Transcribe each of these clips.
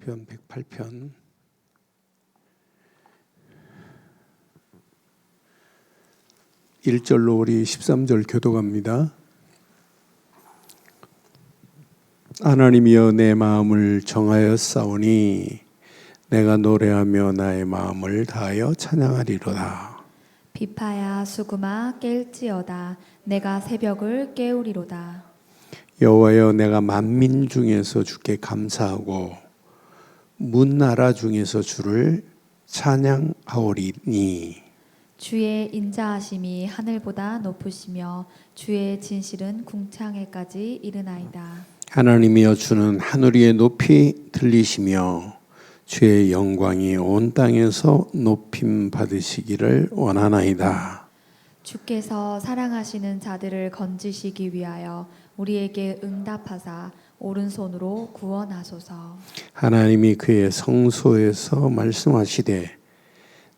시편 108편 1절로 우리 13절 교독합니다. 하나님이여 내 마음을 정하여 싸우니 내가 노래하며 나의 마음을 다하여 찬양하리로다. 비파야 수금아 깰지어다 내가 새벽을 깨우리로다. 여호와여 내가 만민 중에서 주께 감사하고 문나라 중에서 주를 찬양하오리니 주의 인자하심이 하늘보다 높으시며 주의 진실은 궁창에까지 이르나이다. 하나님이여 주는 하늘 위에 높이 들리시며 주의 영광이 온 땅에서 높임 받으시기를 원하나이다. 주께서 사랑하시는 자들을 건지시기 위하여 우리에게 응답하사 오른손으로 구원하소서. 하나님이 그의 성소에서 말씀하시되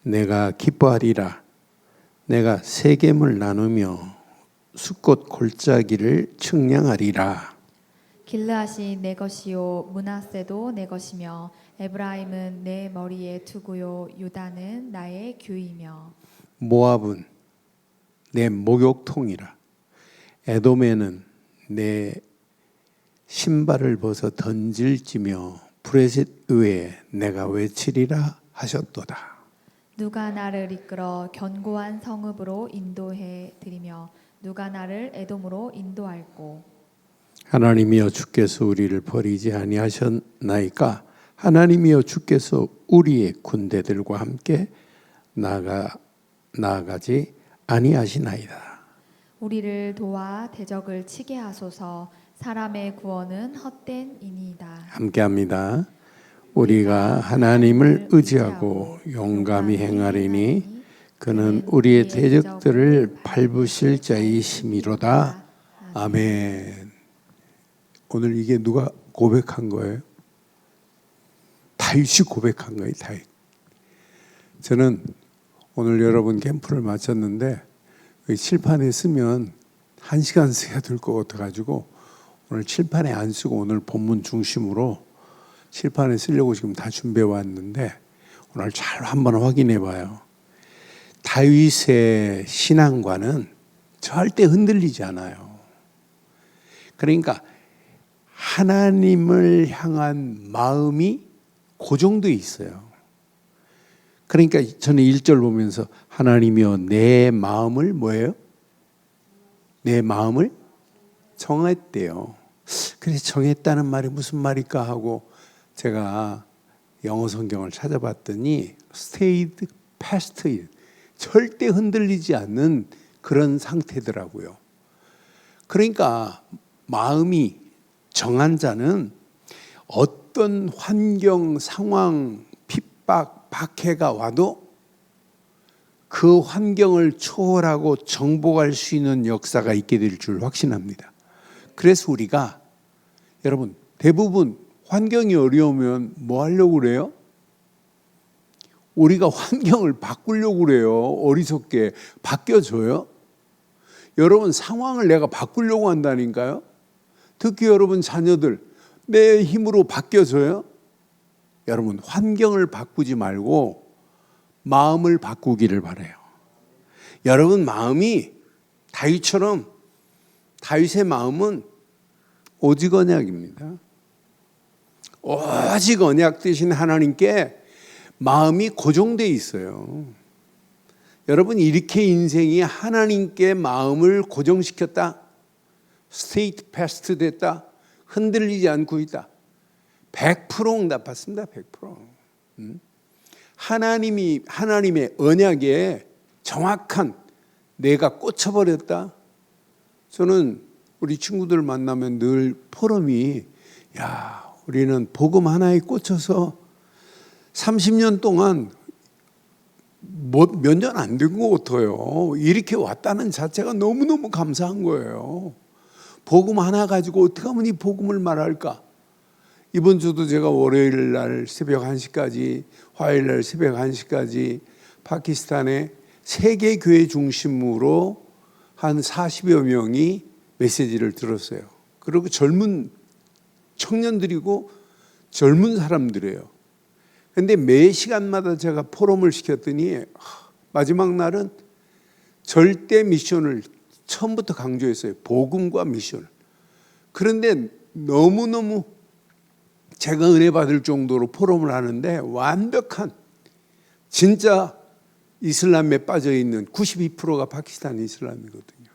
내가 기뻐하리라. 내가 세겜을 나누며 숫꽃 골짜기를 측량하리라. 길르앗이 내 것이요 므낫세도 내 것이며 에브라임은 내 머리에 투구요 유다는 나의 규이며 모압은 내 목욕통이라. 에돔에는 내 신발을 벗어 던질지며 브레셋 위에 내가 외치리라 하셨도다. 누가 나를 이끌어 견고한 성읍으로 인도해 드리며 누가 나를 에돔으로 인도할꼬. 하나님이여 주께서 우리를 버리지 아니하셨나이까. 하나님이여 주께서 우리의 군대들과 함께 나아가지 아니하시나이다. 우리를 도와 대적을 치게 하소서. 사람의 구원은 헛된 이니이다. 함께합니다. 우리가 하나님을 의지하고 용감히 행하리니 그는 우리의 대적들을 밟으실 자이심이로다. 아멘. 오늘 이게 누가 고백한 거예요? 다윗이 고백한 거예요. 다윗. 저는 오늘 여러분 캠프를 마쳤는데 칠판에 쓰면 1시간 써야 될 것 같아가지고 오늘 칠판에 안 쓰고 오늘 본문 중심으로 칠판에 쓰려고 지금 다 준비해 왔는데 오늘 잘 한번 확인해 봐요. 다윗의 신앙과는 절대 흔들리지 않아요. 그러니까 하나님을 향한 마음이 고정되어 있어요. 그러니까 저는 1절 보면서 하나님이여 내 마음을 뭐예요? 내 마음을 정했대요. 그래서 정했다는 말이 무슨 말일까 하고 제가 영어 성경을 찾아봤더니 stayed past, 절대 흔들리지 않는 그런 상태더라고요. 그러니까 마음이 정한 자는 어떤 환경, 상황, 핍박, 박해가 와도 그 환경을 초월하고 정복할 수 있는 역사가 있게 될 줄 확신합니다. 그래서 우리가 여러분 대부분 환경이 어려우면 뭐 하려고 그래요? 우리가 환경을 바꾸려고 그래요. 어리석게 바뀌어줘요. 여러분 상황을 내가 바꾸려고 한다니까요. 특히 여러분 자녀들 내 힘으로 바뀌어줘요. 여러분 환경을 바꾸지 말고 마음을 바꾸기를 바라요. 여러분 마음이 다윗처럼 다윗의 마음은 오직 언약입니다. 오직 언약 되신 하나님께 마음이 고정되어 있어요. 여러분 이렇게 인생이 하나님께 마음을 고정시켰다. 스테이트 패스트 됐다. 흔들리지 않고 있다. 100% 응답받습니다. 100%. 하나님의 언약에 정확한 내가 꽂혀버렸다. 저는 우리 친구들 만나면 늘 포럼이 우리는 복음 하나에 꽂혀서 30년 동안 몇 년 안 된 것 같아요. 이렇게 왔다는 자체가 너무너무 감사한 거예요. 복음 하나 가지고 어떻게 하면 이 복음을 말할까? 이번 주도 제가 월요일 날 새벽 1시까지, 화요일 날 새벽 1시까지 파키스탄의 세계 교회 중심으로 한 40여 명이 메시지를 들었어요. 그리고 젊은 청년들이고 젊은 사람들이에요. 근데 매 시간마다 제가 포럼을 시켰더니 마지막 날은 절대 미션을 처음부터 강조했어요. 복음과 미션을. 그런데 너무너무 제가 은혜 받을 정도로 포럼을 하는데 완벽한 진짜 이슬람에 빠져 있는 92%가 파키스탄 이슬람이거든요.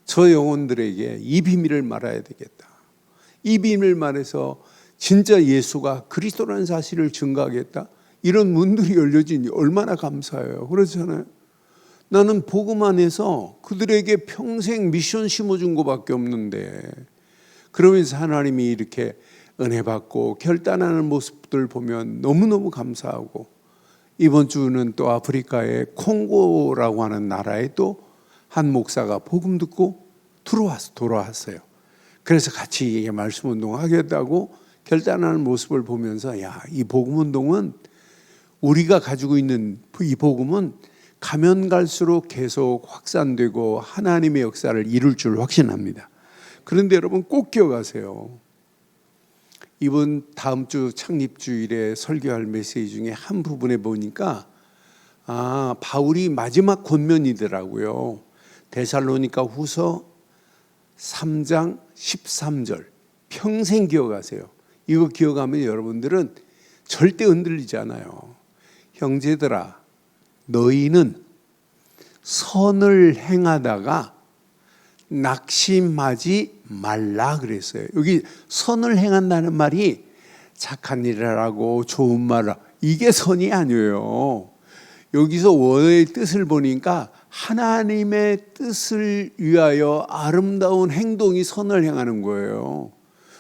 저 영혼들에게 이 비밀을 말해야 되겠다. 이 비밀을 말해서 진짜 예수가 그리스도라는 사실을 증거하겠다. 이런 문들이 열려지니 얼마나 감사해요. 그렇잖아요. 나는 복음 안에서 그들에게 평생 미션 심어준 것밖에 없는데, 그러면서 하나님이 이렇게 은혜 받고 결단하는 모습들 보면 너무너무 감사하고, 이번 주는 또 아프리카의 콩고라고 하는 나라에 또 한 목사가 복음 듣고 돌아왔어요. 그래서 같이 이게 말씀 운동 하겠다고 결단하는 모습을 보면서, 야, 이 복음 운동은 우리가 가지고 있는 이 복음은 가면 갈수록 계속 확산되고 하나님의 역사를 이룰 줄 확신합니다. 그런데 여러분 꼭 기억하세요. 이번 다음 주 창립주일에 설교할 메시지 중에 한 부분에 보니까 바울이 마지막 권면이더라고요. 데살로니가 후서 3장 13절 평생 기억하세요. 이거 기억하면 여러분들은 절대 흔들리지 않아요. 형제들아, 너희는 선을 행하다가 낙심하지 말라 그랬어요. 여기 선을 행한다는 말이 착한 일을 하고 좋은 말을 하고, 이게 선이 아니에요. 여기서 원어의 뜻을 보니까 하나님의 뜻을 위하여 아름다운 행동이 선을 행하는 거예요.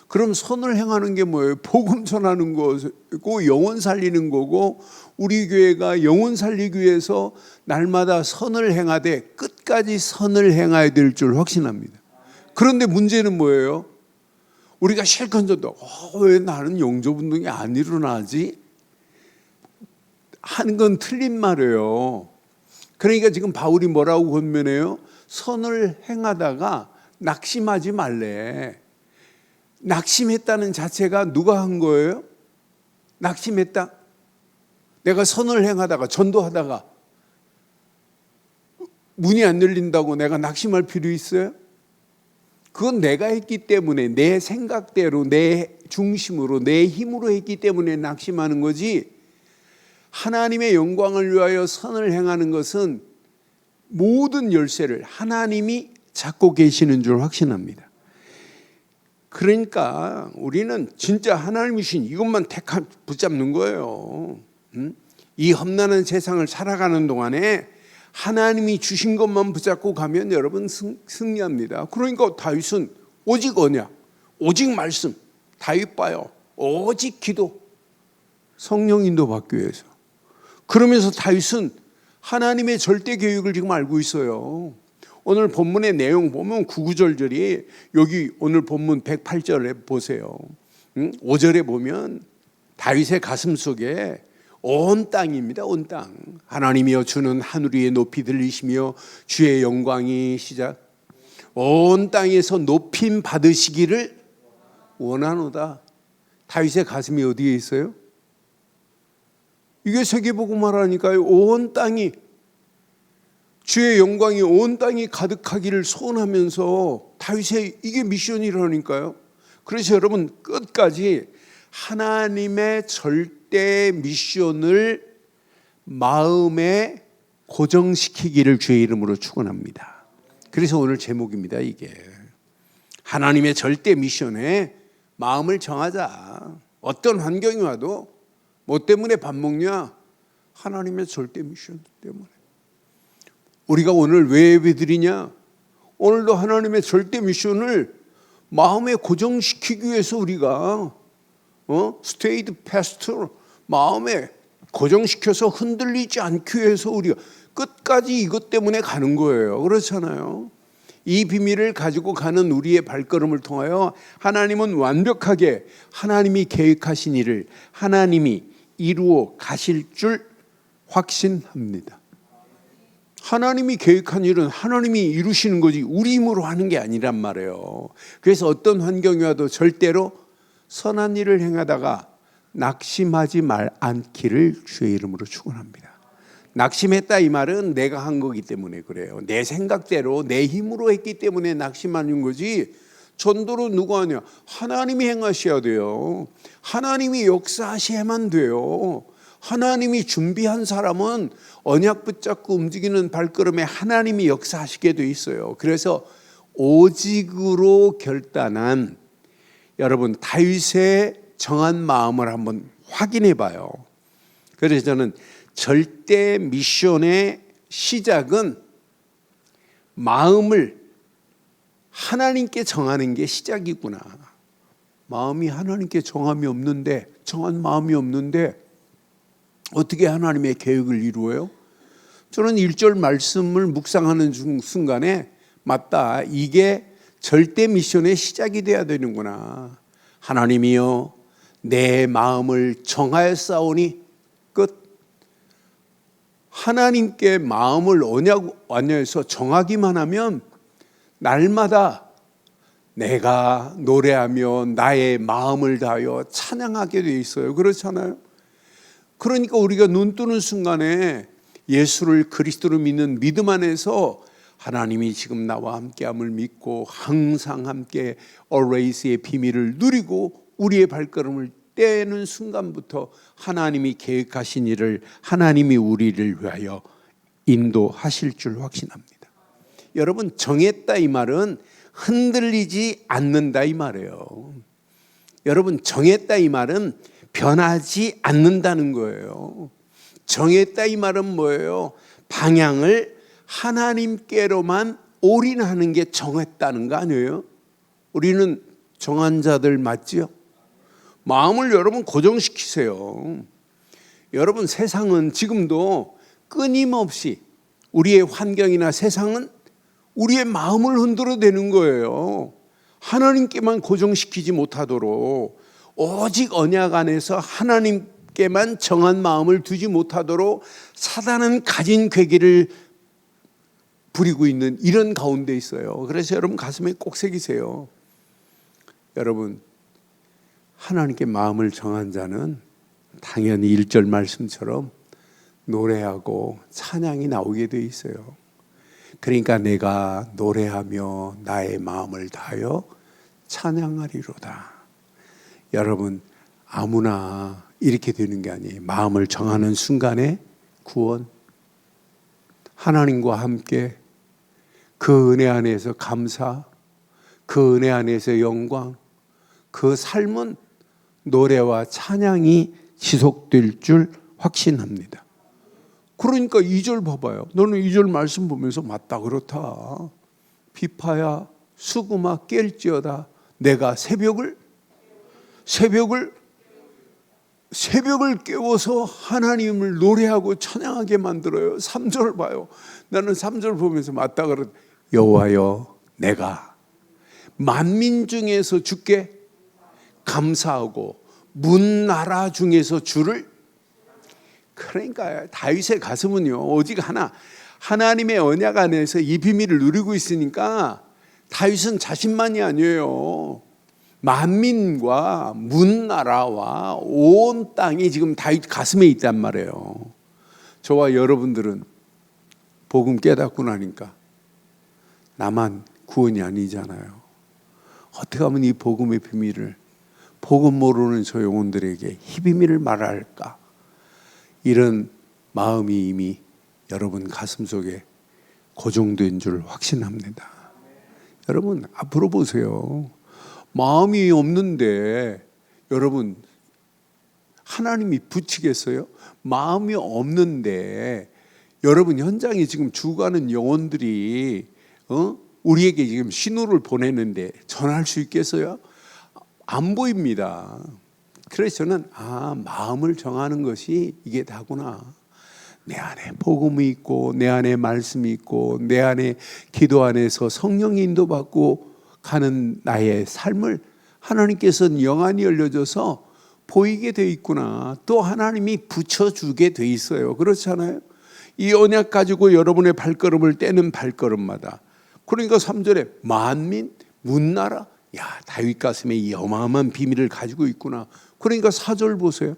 그럼 선을 행하는 게 뭐예요? 복음 전하는 거고 영혼 살리는 거고, 우리 교회가 영혼 살리기 위해서 날마다 선을 행하되 끝까지 선을 행해야 될 줄 확신합니다. 그런데 문제는 뭐예요? 우리가 실컷 져도 왜 나는 영접운동이 안 일어나지? 하는 건 틀린 말이에요. 그러니까 지금 바울이 뭐라고 권면해요? 선을 행하다가 낙심하지 말래. 낙심했다는 자체가 누가 한 거예요? 낙심했다? 내가 선을 행하다가 전도하다가 문이 안 열린다고 내가 낙심할 필요 있어요? 그건 내가 했기 때문에, 내 생각대로, 내 중심으로, 내 힘으로 했기 때문에 낙심하는 거지, 하나님의 영광을 위하여 선을 행하는 것은 모든 열쇠를 하나님이 잡고 계시는 줄 확신합니다. 그러니까 우리는 진짜 하나님이 주신 이것만 붙잡는 거예요. 이 험난한 세상을 살아가는 동안에 하나님이 주신 것만 붙잡고 가면 여러분 승리합니다. 그러니까 다윗은 오직 언약, 오직 말씀, 다윗 봐요. 오직 기도, 성령 인도 받기 위해서. 그러면서 다윗은 하나님의 절대 계획을 지금 알고 있어요. 오늘 본문의 내용 보면 9절이, 여기 오늘 본문 108절에 보세요. 5절에 보면 다윗의 가슴 속에 온 땅입니다. 온 땅. 하나님이여 주는 하늘 위에 높이 들리시며 주의 영광이 시작. 온 땅에서 높임 받으시기를 원하노다. 다윗의 가슴이 어디에 있어요? 이게 세계복음을 하니까요. 온 땅이, 주의 영광이 온 땅이 가득하기를 소원하면서 다윗의 이게 미션이라니까요. 그래서 여러분 끝까지 하나님의 절대 미션을 마음에 고정시키기를 주의 이름으로 축원합니다. 그래서 오늘 제목입니다. 이게 하나님의 절대 미션에 마음을 정하자. 어떤 환경이 와도 뭐 때문에 밥 먹냐? 하나님의 절대 미션 때문에. 우리가 오늘 왜 예배드리냐? 오늘도 하나님의 절대 미션을 마음에 고정시키기 위해서 우리가 스테이드 패스트로 마음에 고정시켜서 흔들리지 않기 위해서 우리가 끝까지 이것 때문에 가는 거예요. 그렇잖아요. 이 비밀을 가지고 가는 우리의 발걸음을 통하여 하나님은 완벽하게 하나님이 계획하신 일을 하나님이 이루어 가실 줄 확신합니다. 하나님이 계획한 일은 하나님이 이루시는 거지 우리 힘으로 하는 게 아니란 말이에요. 그래서 어떤 환경이 와도 절대로 선한 일을 행하다가 낙심하지 않기를 주의 이름으로 축원합니다. 낙심했다 이 말은 내가 한 거기 때문에 그래요. 내 생각대로 내 힘으로 했기 때문에 낙심하는 거지. 전도를 누가 하냐? 하나님이 행하셔야 돼요. 하나님이 역사하셔야만 돼요. 하나님이 준비한 사람은 언약 붙잡고 움직이는 발걸음에 하나님이 역사하시게 돼 있어요. 그래서 오직으로 결단한 여러분 다윗의 정한 마음을 한번 확인해 봐요. 그래서 저는 절대 미션의 시작은 마음을 하나님께 정하는 게 시작이구나. 마음이 하나님께 정한 마음이 없는데 어떻게 하나님의 계획을 이루어요? 저는 1절 말씀을 묵상하는 순간에 맞다. 이게 절대 미션의 시작이 돼야 되는구나. 하나님이여 내 마음을 정하였사오니 끝. 하나님께 마음을 언약에서 정하기만 하면 날마다 내가 노래하며 나의 마음을 다하여 찬양하게 돼 있어요. 그렇잖아요. 그러니까 우리가 눈 뜨는 순간에 예수를 그리스도로 믿는 믿음 안에서 하나님이 지금 나와 함께함을 믿고 항상 함께 always의 비밀을 누리고 우리의 발걸음을 떼는 순간부터 하나님이 계획하신 일을 하나님이 우리를 위하여 인도하실 줄 확신합니다. 여러분 정했다 이 말은 흔들리지 않는다 이 말이에요. 여러분 정했다 이 말은 변하지 않는다는 거예요. 정했다 이 말은 뭐예요? 방향을 하나님께로만 올인하는 게 정했다는 거 아니에요? 우리는 정한 자들 맞지요? 마음을 여러분 고정시키세요. 여러분 세상은 지금도 끊임없이 우리의 환경이나 세상은 우리의 마음을 흔들어대는 거예요. 하나님께만 고정시키지 못하도록 오직 언약 안에서 하나님께만 정한 마음을 두지 못하도록 사단은 가진 괴기를 부리고 있는 이런 가운데 있어요. 그래서 여러분 가슴에 꼭 새기세요. 여러분 하나님께 마음을 정한 자는 당연히 1절 말씀처럼 노래하고 찬양이 나오게 돼 있어요. 그러니까 내가 노래하며 나의 마음을 다하여 찬양하리로다. 여러분 아무나 이렇게 되는 게 아니에요. 마음을 정하는 순간에 구원, 하나님과 함께 그 은혜 안에서 감사, 그 은혜 안에서 영광, 그 삶은 노래와 찬양이 지속될 줄 확신합니다. 그러니까 2절 봐봐요. 너는 2절 말씀 보면서 맞다 그렇다. 비파야 수금아 깰지어다. 내가 새벽을 깨워서 하나님을 노래하고 찬양하게 만들어요. 3절 봐요. 나는 3절 보면서 맞다 그렇다. 여호와여 내가 만민 중에서 주께 감사하고 문나라 중에서 주를, 그러니까 다윗의 가슴은요 오직 하나님의 언약 안에서 이 비밀을 누리고 있으니까 다윗은 자신만이 아니에요. 만민과 문나라와 온 땅이 지금 다윗 가슴에 있단 말이에요. 저와 여러분들은 복음 깨닫고 나니까 나만 구원이 아니잖아요. 어떻게 하면 이 복음의 비밀을 복음 모르는 저 영혼들에게 이 비밀을 말할까? 이런 마음이 이미 여러분 가슴속에 고정된 줄 확신합니다. 여러분 앞으로 보세요. 마음이 없는데 여러분 하나님이 붙이겠어요? 마음이 없는데 여러분 현장에 지금 죽어가는 영혼들이 우리에게 지금 신호를 보내는데 전할 수 있겠어요? 안 보입니다. 그래서 저는 마음을 정하는 것이 이게 다구나. 내 안에 복음이 있고 내 안에 말씀이 있고 내 안에 기도 안에서 성령이 인도받고 가는 나의 삶을 하나님께서는 영안이 열려져서 보이게 돼 있구나. 또 하나님이 붙여주게 돼 있어요. 그렇잖아요. 이 언약 가지고 여러분의 발걸음을 떼는 발걸음마다, 그러니까 3절에 만민, 문나라, 야, 다윗 가슴에 이 어마어마한 비밀을 가지고 있구나. 그러니까 4절 보세요.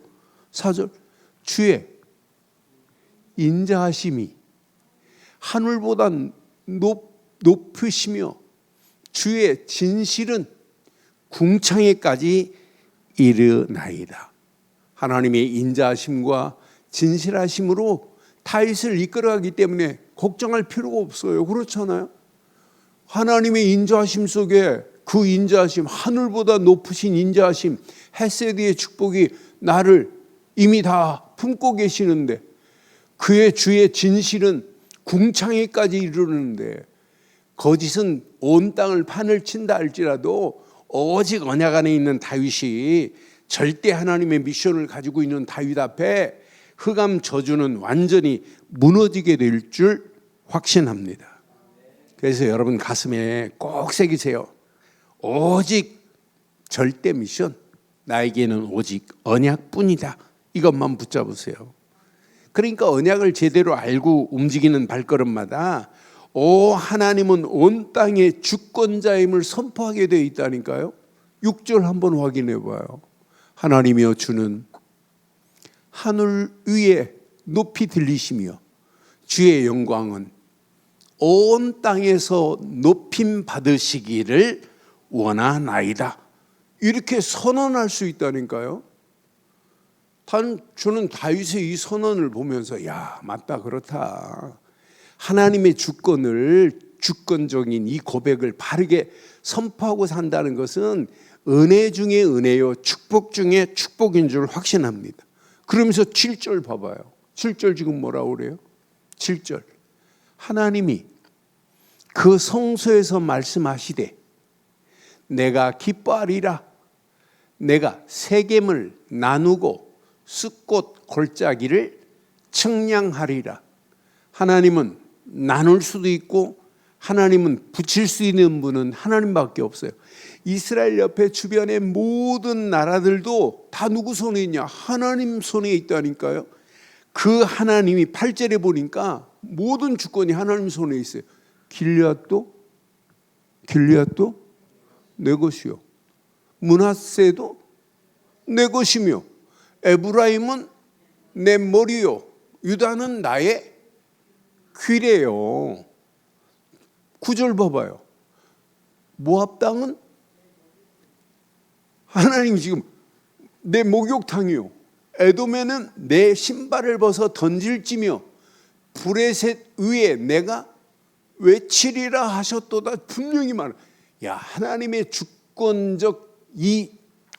4절. 주의 인자하심이 하늘보다 높으시며 주의 진실은 궁창에까지 이르나이다. 하나님의 인자하심과 진실하심으로 다윗을 이끌어가기 때문에 걱정할 필요가 없어요. 그렇잖아요. 하나님의 인자하심 속에 그 인자하심, 하늘보다 높으신 인자하심, 헤세드의 축복이 나를 이미 다 품고 계시는데, 그의 주의 진실은 궁창에까지 이르는데, 거짓은 온 땅을 판을 친다 할지라도 오직 언약 안에 있는 다윗이, 절대 하나님의 미션을 가지고 있는 다윗 앞에 흑암 저주는 완전히 무너지게 될 줄 확신합니다. 그래서 여러분 가슴에 꼭 새기세요. 오직 절대 미션, 나에게는 오직 언약뿐이다. 이것만 붙잡으세요. 그러니까 언약을 제대로 알고 움직이는 발걸음마다 하나님은 온 땅의 주권자임을 선포하게 되어 있다니까요. 6절 한번 확인해 봐요. 하나님이여 주는 하늘 위에 높이 들리시며 주의 영광은 온 땅에서 높임 받으시기를 원하나이다. 이렇게 선언할 수 있다니까요. 저는 다윗의 이 선언을 보면서 야, 맞다, 그렇다. 하나님의 주권을, 주권적인 이 고백을 바르게 선포하고 산다는 것은 은혜 중에 은혜요, 축복 중에 축복인 줄 확신합니다. 그러면서 7절 봐봐요. 7절 지금 뭐라고 그래요? 7절. 하나님이 그 성소에서 말씀하시되 내가 기뻐하리라. 내가 세겜을 나누고 숫꽃 골짜기를 청량하리라. 하나님은 나눌 수도 있고 하나님은 붙일 수 있는 분은 하나님밖에 없어요. 이스라엘 옆에 주변의 모든 나라들도 다 누구 손에 있냐? 하나님 손에 있다니까요. 그 하나님이 8절에 보니까 모든 주권이 하나님 손에 있어요. 길앗도 내 것이요, 므낫세도 내 것이며 에브라임은 내 머리요, 유다는 나의 귀래요. 9절 봐봐요. 모압 땅은 하나님이 지금 내 목욕탕이요, 에돔에는 내 신발을 벗어 던질지며 브레셋 위에 내가 외치리라 하셨도다. 분명히 말해. 야, 하나님의 주권적 이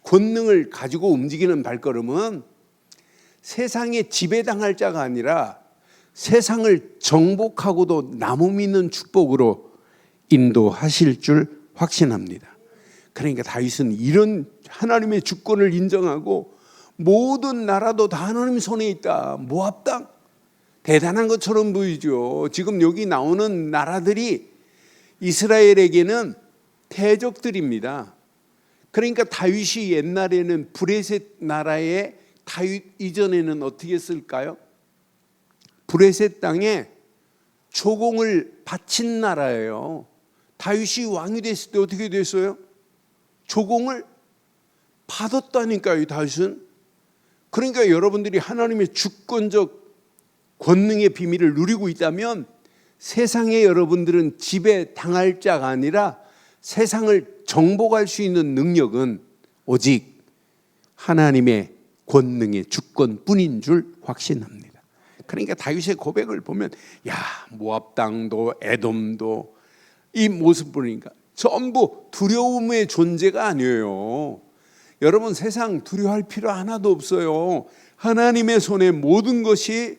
권능을 가지고 움직이는 발걸음은 세상에 지배당할 자가 아니라 세상을 정복하고도 나무 믿는 축복으로 인도하실 줄 확신합니다. 그러니까 다윗은 이런 하나님의 주권을 인정하고 모든 나라도 다 하나님 손에 있다. 모압 땅 대단한 것처럼 보이죠. 지금 여기 나오는 나라들이 이스라엘에게는 대적들입니다. 그러니까 다윗이 옛날에는 브레셋 나라에, 다윗 이전에는 어떻게 했을까요? 브레셋 땅에 조공을 바친 나라예요. 다윗이 왕이 됐을 때 어떻게 됐어요? 조공을 받았다니까요, 다윗은. 그러니까 여러분들이 하나님의 주권적 권능의 비밀을 누리고 있다면 세상에 여러분들은 지배당할 자가 아니라 세상을 정복할 수 있는 능력은 오직 하나님의 권능의 주권뿐인 줄 확신합니다. 그러니까 다윗의 고백을 보면 야, 모압 땅도 에돔도 이 모습 보니까 전부 두려움의 존재가 아니에요. 여러분, 세상 두려워할 필요 하나도 없어요. 하나님의 손에 모든 것이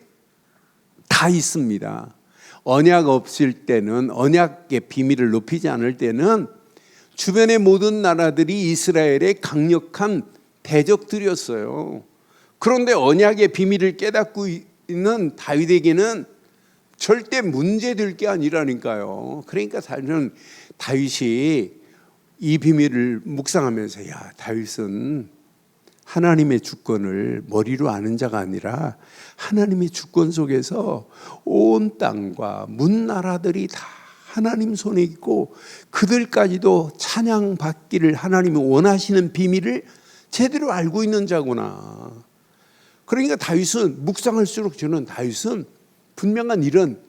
다 있습니다. 언약 없을 때는, 언약의 비밀을 높이지 않을 때는 주변의 모든 나라들이 이스라엘의 강력한 대적들이었어요. 그런데 언약의 비밀을 깨닫고 있는 다윗에게는 절대 문제될 게 아니라니까요. 그러니까 사실은 다윗이 이 비밀을 묵상하면서 야, 다윗은 하나님의 주권을 머리로 아는 자가 아니라 하나님의 주권 속에서 온 땅과 문 나라들이 다 하나님 손에 있고 그들까지도 찬양받기를 하나님이 원하시는 비밀을 제대로 알고 있는 자구나. 그러니까 다윗은 묵상할수록 저는 다윗은 분명한 이런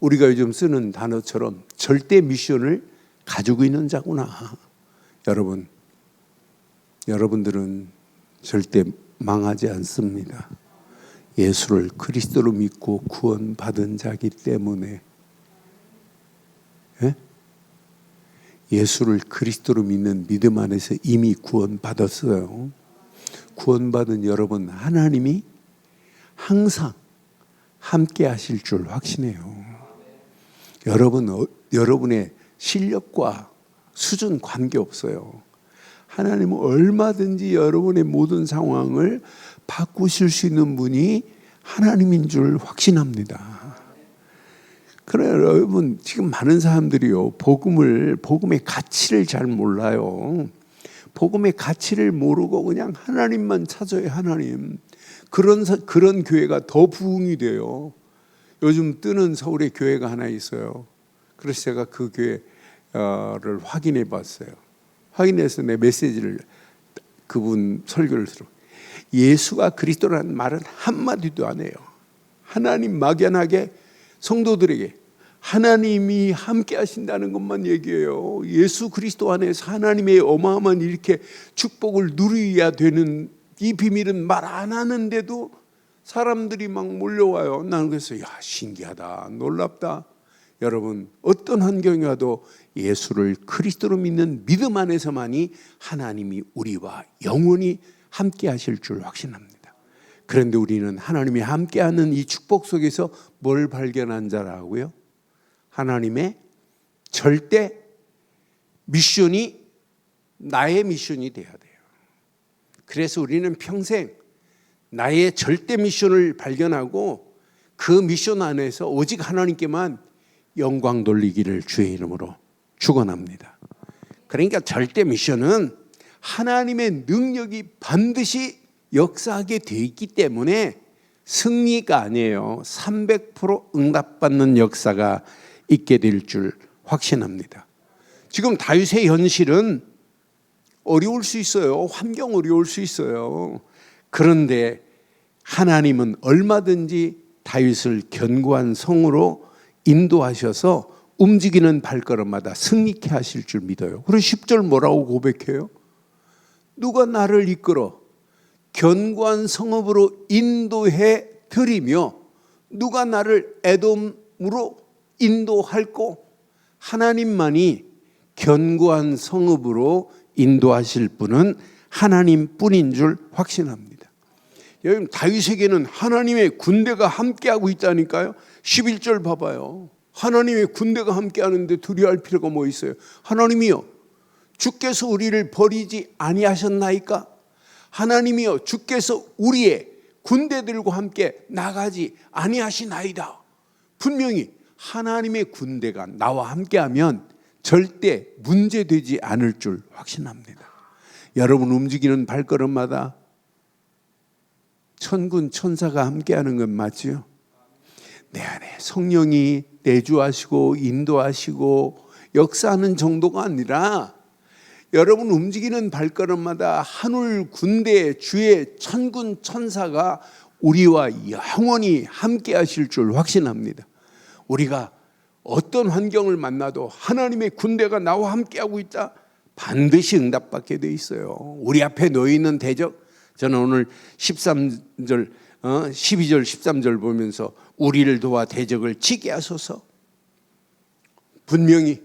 우리가 요즘 쓰는 단어처럼 절대 미션을 가지고 있는 자구나. 여러분들은 절대 망하지 않습니다. 예수를 그리스도로 믿고 구원받은 자기 때문에. 예? 예수를 그리스도로 믿는 믿음 안에서 이미 구원받았어요. 구원받은 여러분, 하나님이 항상 함께 하실 줄 확신해요. 여러분의 실력과 수준 관계없어요. 하나님은 얼마든지 여러분의 모든 상황을 바꾸실 수 있는 분이 하나님인 줄 확신합니다. 그래 여러분, 지금 많은 사람들이요, 복음의 가치를 잘 몰라요. 복음의 가치를 모르고 그냥 하나님만 찾아요. 하나님. 그런 교회가 더 부흥이 돼요. 요즘 뜨는 서울에 교회가 하나 있어요. 그래서 제가 그 교회를 확인해 봤어요. 확인해서 내 메시지를 그분 설교를 들어. 예수가 그리스도라는 말은 한마디도 안 해요. 하나님 막연하게 성도들에게 하나님이 함께 하신다는 것만 얘기해요. 예수 그리스도 안에서 하나님의 어마어마한 이렇게 축복을 누려야 되는 이 비밀은 말 안 하는데도 사람들이 막 몰려와요. 나는 그래서 신기하다, 놀랍다. 여러분, 어떤 환경이 와도 예수를 그리스도로 믿는 믿음 안에서만이 하나님이 우리와 영원히 함께 하실 줄 확신합니다. 그런데 우리는 하나님이 함께하는 이 축복 속에서 뭘 발견한 자라고요? 하나님의 절대 미션이 나의 미션이 돼야 돼요. 그래서 우리는 평생 나의 절대 미션을 발견하고 그 미션 안에서 오직 하나님께만 영광 돌리기를 주의 이름으로 축원합니다. 그러니까 절대 미션은 하나님의 능력이 반드시 역사하게 돼 있기 때문에 승리가 아니에요. 300% 응답받는 역사가 있게 될 줄 확신합니다. 지금 다윗의 현실은 어려울 수 있어요. 환경 어려울 수 있어요. 그런데 하나님은 얼마든지 다윗을 견고한 성으로 인도하셔서 움직이는 발걸음마다 승리케 하실 줄 믿어요. 그래서 10절 뭐라고 고백해요? 누가 나를 이끌어 견고한 성읍으로 인도해 드리며 누가 나를 에돔으로 인도할꼬? 하나님만이 견고한 성읍으로 인도하실 분은 하나님뿐인 줄 확신합니다. 여러분, 다윗에게는 하나님의 군대가 함께하고 있다니까요. 11절 봐봐요. 하나님의 군대가 함께하는데 두려워할 필요가 뭐 있어요? 하나님이요, 주께서 우리를 버리지 아니하셨나이까? 하나님이여, 주께서 우리의 군대들과 함께 나가지 아니하시나이다. 분명히 하나님의 군대가 나와 함께하면 절대 문제되지 않을 줄 확신합니다. 여러분 움직이는 발걸음마다 천군 천사가 함께하는 건 맞지요? 내 안에 성령이 내주하시고 인도하시고 역사하는 정도가 아니라 여러분 움직이는 발걸음마다 하늘 군대 주의 천군 천사가 우리와 영원히 함께 하실 줄 확신합니다. 우리가 어떤 환경을 만나도 하나님의 군대가 나와 함께하고 있다, 반드시 응답받게 돼 있어요. 우리 앞에 놓여 있는 대적, 저는 오늘 12절 13절 보면서 우리를 도와 대적을 치게 하소서. 분명히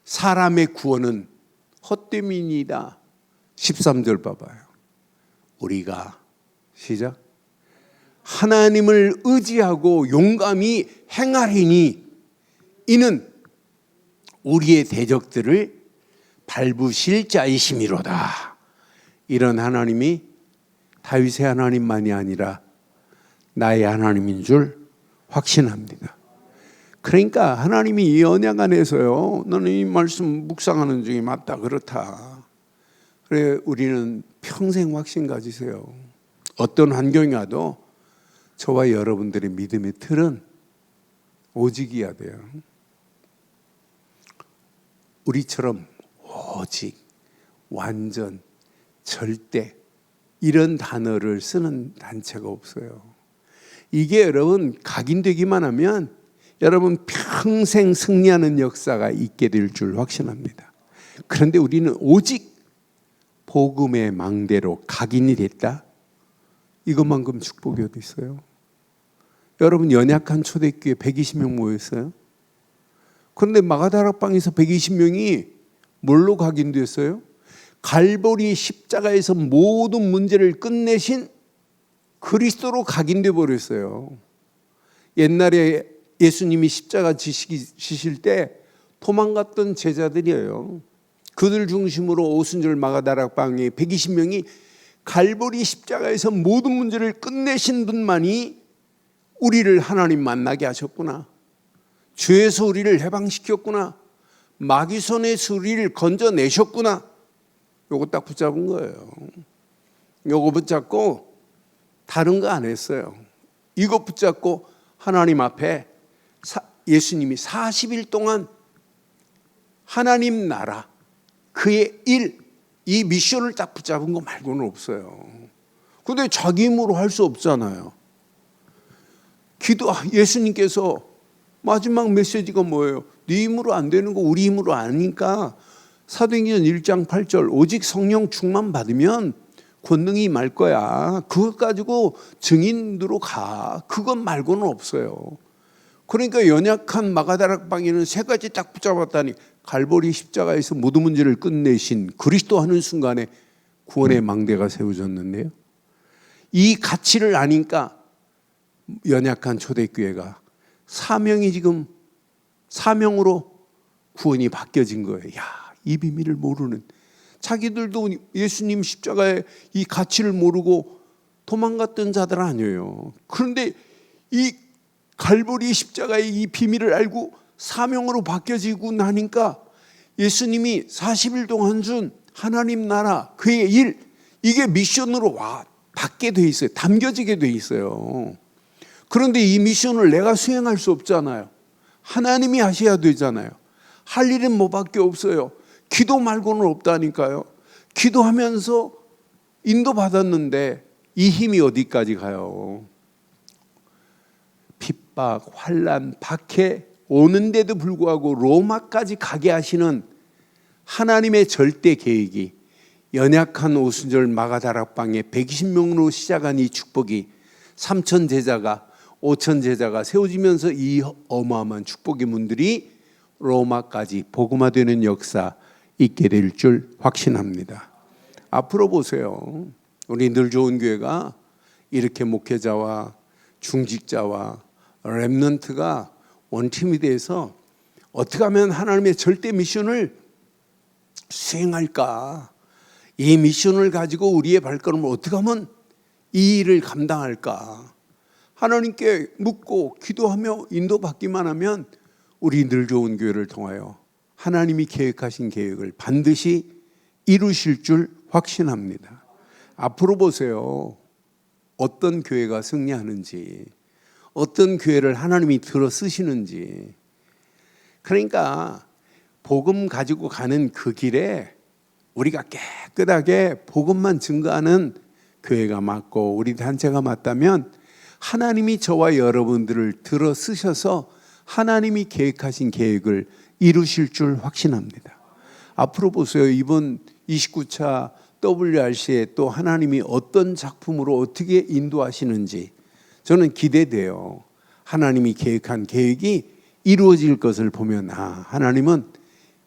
사람의 구원은 헛됨이니이다. 13절 봐봐요. 우리가 시작. 하나님을 의지하고 용감히 행하리니 이는 우리의 대적들을 밟으실 자이심이로다. 이런 하나님이 다윗의 하나님만이 아니라 나의 하나님인 줄 확신합니다. 그러니까 하나님이 이 언약 안에서요, 너는 이 말씀 묵상하는 중에 맞다 그렇다. 그래, 우리는 평생 확신 가지세요. 어떤 환경이 와도 저와 여러분들의 믿음의 틀은 오직이어야 돼요. 우리처럼 오직, 완전, 절대 이런 단어를 쓰는 단체가 없어요. 이게 여러분 각인되기만 하면 여러분 평생 승리하는 역사가 있게 될 줄 확신합니다. 그런데 우리는 오직 복음의 망대로 각인이 됐다? 이것만큼 축복이 어디 있어요? 여러분 연약한 초대교회 120명 모였어요. 그런데 마가다락방에서 120명이 뭘로 각인됐어요? 갈보리 십자가에서 모든 문제를 끝내신 그리스도로 각인돼 버렸어요. 옛날에 예수님이 십자가 지실 때 도망갔던 제자들이에요. 그들 중심으로 오순절 마가다락방에 120명이 갈보리 십자가에서 모든 문제를 끝내신 분만이 우리를 하나님 만나게 하셨구나. 죄에서 우리를 해방시켰구나. 마귀 손에서 우리를 건져내셨구나. 요거 딱 붙잡은 거예요. 요거 붙잡고 다른 거 안 했어요. 이거 붙잡고 하나님 앞에 예수님이 40일 동안 하나님 나라, 그의 일, 이 미션을 딱 붙잡은 거 말고는 없어요. 근데 자기 힘으로 할 수 없잖아요. 예수님께서 마지막 메시지가 뭐예요? 네 힘으로 안 되는 거 우리 힘으로 아니까 사도행전 1장 8절 오직 성령 충만 받으면 권능이 임할 거야. 그것 가지고 증인으로 가. 그것 말고는 없어요. 그러니까 연약한 마가다락방에는 세 가지 딱 붙잡았다니 갈보리 십자가에서 모든 문제를 끝내신 그리스도 하는 순간에 구원의 망대가 세워졌는데요. 이 가치를 아니까 연약한 초대교회가 사명으로 구원이 바뀌어진 거예요. 야, 이 비밀을 모르는 자기들도 예수님 십자가의 이 가치를 모르고 도망갔던 자들 아니에요. 그런데 이 갈보리 십자가의 이 비밀을 알고 사명으로 바뀌어지고 나니까 예수님이 40일 동안 준 하나님 나라 그의 일, 이게 미션으로 받게 돼 있어요. 담겨지게 돼 있어요. 그런데 이 미션을 내가 수행할 수 없잖아요. 하나님이 하셔야 되잖아요. 할 일은 뭐밖에 없어요. 기도 말고는 없다니까요. 기도하면서 인도받았는데 이 힘이 어디까지 가요? 핍박, 환난, 박해 오는데도 불구하고 로마까지 가게 하시는 하나님의 절대 계획이 연약한 오순절 마가다락방에 120명으로 시작한 이 축복이 3천 제자가 5천 제자가 세워지면서 이 어마어마한 축복의 문들이 로마까지 복음화되는 역사 있게 될 줄 확신합니다. 앞으로 보세요. 우리 늘 좋은 교회가 이렇게 목회자와 중직자와 렘넌트가 원팀이 돼서 어떻게 하면 하나님의 절대 미션을 수행할까? 이 미션을 가지고 우리의 발걸음을 어떻게 하면 이 일을 감당할까? 하나님께 묻고 기도하며 인도받기만 하면 우리 늘 좋은 교회를 통하여 하나님이 계획하신 계획을 반드시 이루실 줄 확신합니다. 앞으로 보세요. 어떤 교회가 승리하는지, 어떤 교회를 하나님이 들어 쓰시는지. 그러니까 복음 가지고 가는 그 길에 우리가 깨끗하게 복음만 증거하는 교회가 맞고 우리 단체가 맞다면 하나님이 저와 여러분들을 들어 쓰셔서 하나님이 계획하신 계획을 이루실 줄 확신합니다. 앞으로 보세요. 이번 29차 WRC에 또 하나님이 어떤 작품으로 어떻게 인도하시는지 저는 기대돼요. 하나님이 계획한 계획이 이루어질 것을 보면 하나님은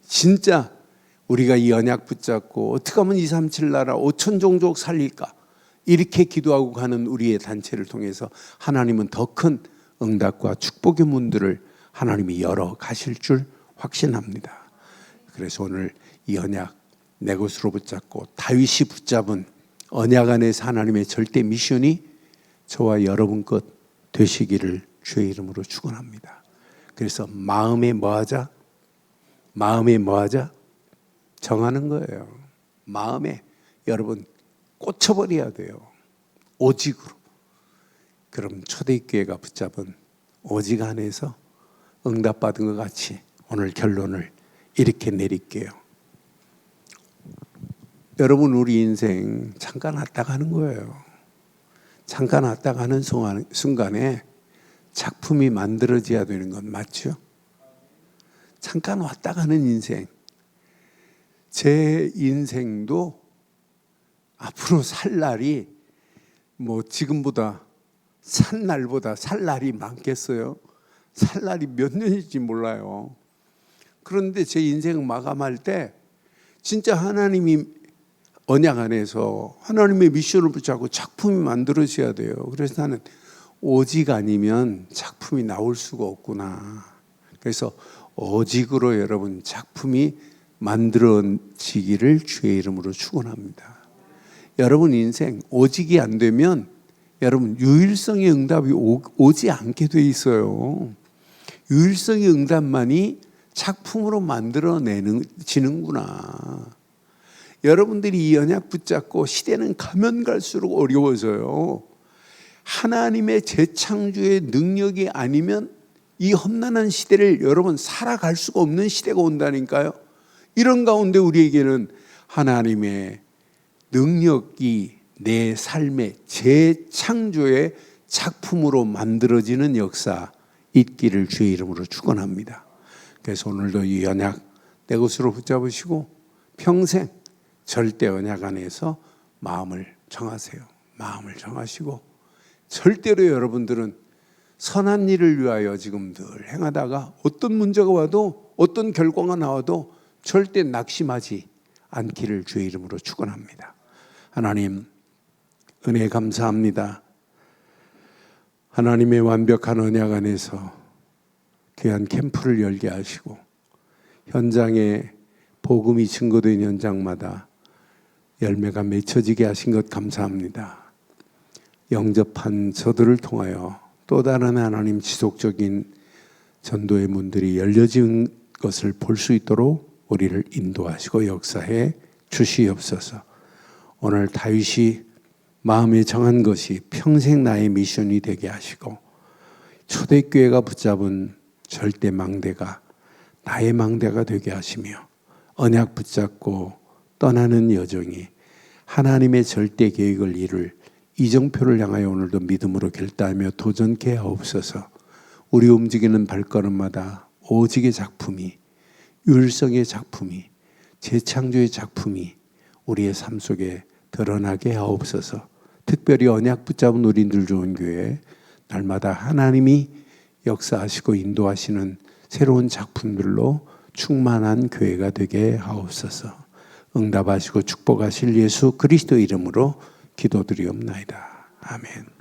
진짜 우리가 이 언약 붙잡고 어떻게 하면 237 나라 5천 종족 살릴까 이렇게 기도하고 가는 우리의 단체를 통해서 하나님은 더 큰 응답과 축복의 문들을 하나님이 열어 가실 줄 확신합니다. 그래서 오늘 이 언약 내 것으로 붙잡고 다윗이 붙잡은 언약 안에서 하나님의 절대 미션이 저와 여러분 것 되시기를 주의 이름으로 축원합니다. 그래서 마음에 뭐하자? 정하는 거예요. 마음에 여러분 꽂혀버려야 돼요. 오직으로. 그럼 초대교회가 붙잡은 오직 안에서 응답받은 것 같이 오늘 결론을 이렇게 내릴게요. 여러분, 우리 인생 잠깐 왔다 가는 거예요. 잠깐 왔다 가는 순간에 작품이 만들어져야 되는 건 맞죠? 잠깐 왔다 가는 인생. 제 인생도 앞으로 살 날이 지금보다 산 날보다 살 날이 많겠어요? 살 날이 몇 년인지 몰라요. 그런데 제 인생 마감할 때 진짜 하나님이 언약 안에서 하나님의 미션을 붙잡고 작품이 만들어져야 돼요. 그래서 나는 오직 아니면 작품이 나올 수가 없구나. 그래서 오직으로 여러분 작품이 만들어지기를 주의 이름으로 축원합니다. 여러분 인생 오직이 안 되면 여러분 유일성의 응답이 오지 않게 돼 있어요. 유일성의 응답만이 작품으로 만들어지는구나. 여러분들이 이 언약 붙잡고 시대는 가면 갈수록 어려워져요. 하나님의 재창조의 능력이 아니면 이 험난한 시대를 여러분 살아갈 수가 없는 시대가 온다니까요. 이런 가운데 우리에게는 하나님의 능력이 내 삶의 재창조의 작품으로 만들어지는 역사 있기를 주의 이름으로 축원합니다. 그래서 오늘도 이 언약 내 것으로 붙잡으시고 평생 절대 언약 안에서 마음을 정하세요. 마음을 정하시고 절대로 여러분들은 선한 일을 위하여 지금 늘 행하다가 어떤 문제가 와도 어떤 결과가 나와도 절대 낙심하지 않기를 주의 이름으로 축원합니다. 하나님 은혜 감사합니다. 하나님의 완벽한 언약 안에서 귀한 캠프를 열게 하시고 현장에 복음이 증거된 현장마다 열매가 맺혀지게 하신 것 감사합니다. 영접한 저들을 통하여 또 다른 하나님 지속적인 전도의 문들이 열려진 것을 볼 수 있도록 우리를 인도하시고 역사해 주시옵소서. 오늘 다윗이 마음에 정한 것이 평생 나의 미션이 되게 하시고 초대교회가 붙잡은 절대 망대가 나의 망대가 되게 하시며 언약 붙잡고 떠나는 여정이 하나님의 절대 계획을 이룰 이정표를 향하여 오늘도 믿음으로 결단하며 도전케 하옵소서. 우리 움직이는 발걸음마다 오직의 작품이 율성의 작품이 재창조의 작품이 우리의 삶 속에 드러나게 하옵소서. 특별히 언약 붙잡은 우리들 좋은 교회 날마다 하나님이 역사하시고 인도하시는 새로운 작품들로 충만한 교회가 되게 하옵소서. 응답하시고 축복하실 예수 그리스도 이름으로 기도드리옵나이다. 아멘.